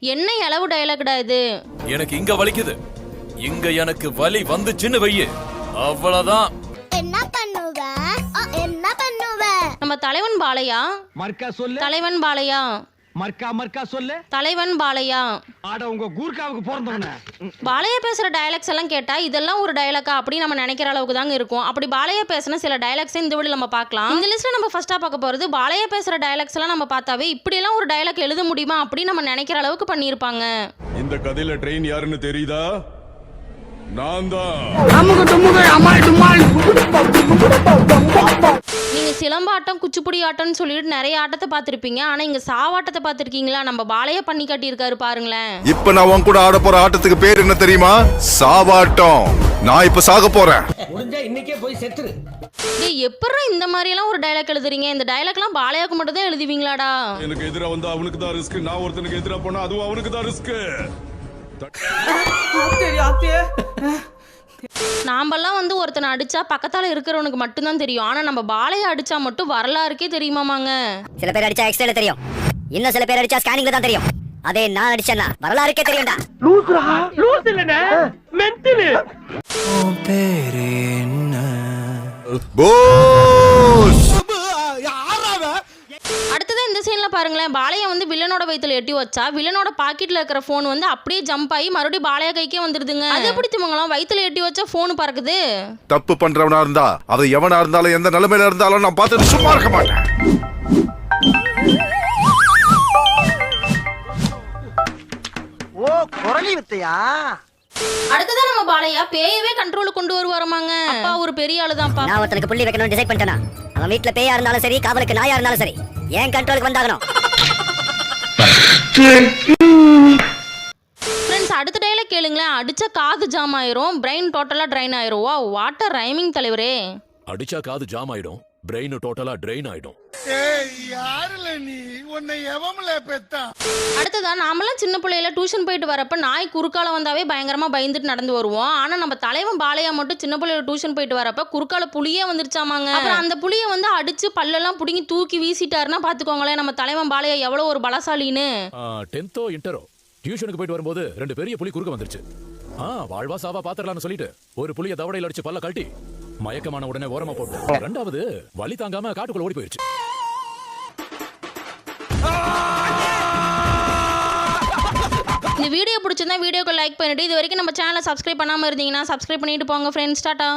என்ன அளவு டயலாக்டா இது? எனக்கு இங்க வலிக்குது, இங்க எனக்கு வலி வந்துச்சுன்னு வையே, அவ்வளவுதான். என்ன பண்ணுவ? என்ன பண்ணுவ? நம்ம தலைவன் பாலையா? மர்க்கா சொல்லு. தலைவன் பாலையா? மர்க்கா சொல்லு. தலைவன் பாலையா? ஆட உங்க கூர்க்காவுக்கு பிறந்தவனே. பாலையா பேசுற டயலாக்ஸ் எல்லாம் கேட்டா இதெல்லாம் ஒரு டயலாக்கா அப்படி நம்ம நினைக்கிற அளவுக்கு தாங்க இருக்கும். அப்படி பாலையா பேசின சில டயலாக்ஸ் இந்த வீடியோல நம்ம பார்க்கலாம். இந்த லிஸ்ட்ல நம்ம ஃபர்ஸ்டா பார்க்க போறது பாலையா பேசுற டயலாக்ஸ் எல்லாம் நம்ம பார்த்தாவே இப்படி எல்லாம் ஒரு டயலாக் எழுத முடியுமா அப்படி நம்ம நினைக்கிற அளவுக்கு பண்ணியிருப்பாங்க. இந்த கதையில ட்ரெயின் யாருன்னு தெரியுதா? நான் தான். நீங்க சிலம்பாட்டம், குச்சிப்புடி ஆட்டம்னு சொல்லிட்டு நிறைய ஆட்டத்தை பார்த்திருப்பீங்க. ஆனா இங்க சாவாட்டத்தை பார்த்திருக்கீங்களா? நம்ம பாலையா பண்ணி காட்டியிருக்காரு பாருங்களேன். இப்ப நான் உன் கூட ஆட போற ஆட்டத்துக்கு பேர் என்ன தெரியுமா? சாவாட்டம். நான் இப்ப சாக போறேன். முடிஞ்சா இன்னைக்கே போய் செத்துரு. டேய் எப்பறா இந்த மாதிரி எல்லாம் ஒரு டயலாக் எழுதுறீங்க? இந்த டயலாக்லாம் பாலையாக்கு மட்டும் தான் எழுதுவீங்களாடா? எனக்கு எதிரா வந்தா அவனுக்கு தான் ரிஸ்க், நான் ஒருத்தனுக்கு எதிரா போனா அதுவும் அவனுக்கு தான் ரிஸ்க். நாமெல்லாம் வந்து ஒருத்தனை அடிச்சா பக்கத்தால இருக்கிறவனுக்கு மட்டும்தான் தெரியும். ஆனா நம்ம பாலையை அடிச்சா மட்டும் வரலாறுக்கே தெரியுமாமாங்க. சில பேர் அடிச்சா எக்ஸ்ரேல தெரியும், இன்னும் சில பேர் அடிச்சா ஸ்கேனிங்ல தான் தெரியும். அதே நான் அடிச்சேன்னா வரலாறுக்கே தெரியும்டா. லூஸ் இல்லனே, மென்டல். உன் பேரு என்ன? போஸ். அடுத்தது இந்த சீன்ல பாருங்களேன், பாலையா வந்து வில்லனோட வயித்துல எட்டி வச்சா வில்லனோட பாக்கெட்ல இருக்கிற போன் வந்து அப்படியே ஜம்ப் ஆகி மறுபடியும் பாலையா கைக்கே வந்துருதுங்க. அது எப்படி திமுங்கலாம் வயித்துல எட்டி வச்சா போன் பறக்குது? தப்பு பண்றவனா இருந்தா அது எவனா இருந்தாலும் எந்த நிலைமையில இருந்தாலும் நான் பார்த்துட்டு சும்மா இருக்க மாட்டேன். ஓ குரலி வித்தையா? அடுத்ததா நம்ம பாலையா பேயவே கண்ட்ரோல் கொண்டு வருவாரமாங்க. அப்பா ஒரு பெரிய ஆளுதான்ப்பா. நான் ஒருத்தனுக்கு புள்ளி வைக்கணும்னு டிசைட் பண்ணிட்டேனா, அவன் வீட்டுல பேயா இருந்தாலும் சரி, காவலுக்கு நாயா இருந்தாலும் சரி, ஏன் கண்ட்ரோலுக்கு வந்தாகணும். ஃப்ரெண்ட்ஸ் அடுத்த டயலாக் கேளுங்களேன். அடிச்சா காது ஜாம் ஆயிரும், பிரெயின் டோட்டலா ட்ரைன் ஆயிரும். வா வாட் அ ரைமிங் தலைவரே. அடிச்சா காது ஜாம் ஆயிடும், பிரெயின் டோட்டலா ட்ரெயின் ஆயிடும். அடுத்ததா நாமெல்லாம் சின்ன பிள்ளையில டியூஷன் போயிட்டு வரப்ப நாய் குறுக்கால வந்தாவே பயங்கரமா பயந்துட்டு நடந்து வருவோம். ஆனா நம்ம தலைவன் பாலையா மட்டும் சின்ன பிள்ளையில டியூஷன் போயிட்டு வரப்ப குறுக்கால புலியே வந்துருச்சாமாங்க. அப்புறம் அந்த புலியை வந்து அடிச்சு பல்லெல்லாம் புடுங்கி தூக்கி வீசிட்டாருன்னா பாத்துக்கோங்களேன் நம்ம தலைவன் பாலையா எவ்வளவு ஒரு பலசாலின்னு. 10th இன்டரோ டியூஷனுக்கு போயிட்டு வரும்போது 2 பெரிய புலி குறுக்க வந்துருச்சு. வாழ்வா சாவா பாத்திரலாம்னு சொல்லிட்டு ஒரு புலிய தவடையில அடிச்சு பல்ல கழட்டி மயக்கமான உடனே ஓரமா போட்டு ரெண்டாவது வலி தாங்காம காட்டுக்குள்ள ஓடி போயிருச்சு. இந்த வீடியோ பிடிச்சிருந்தா வீடியோக்கு லைக் பண்ணிட்டு இது வரைக்கும் நம்ம சேனலை சப்ஸ்கிரைப் பண்ணாம இருந்தீங்கன்னா சப்ஸ்கிரைப் பண்ணிட்டு போங்க ஃப்ரெண்ட்ஸ். டாடா.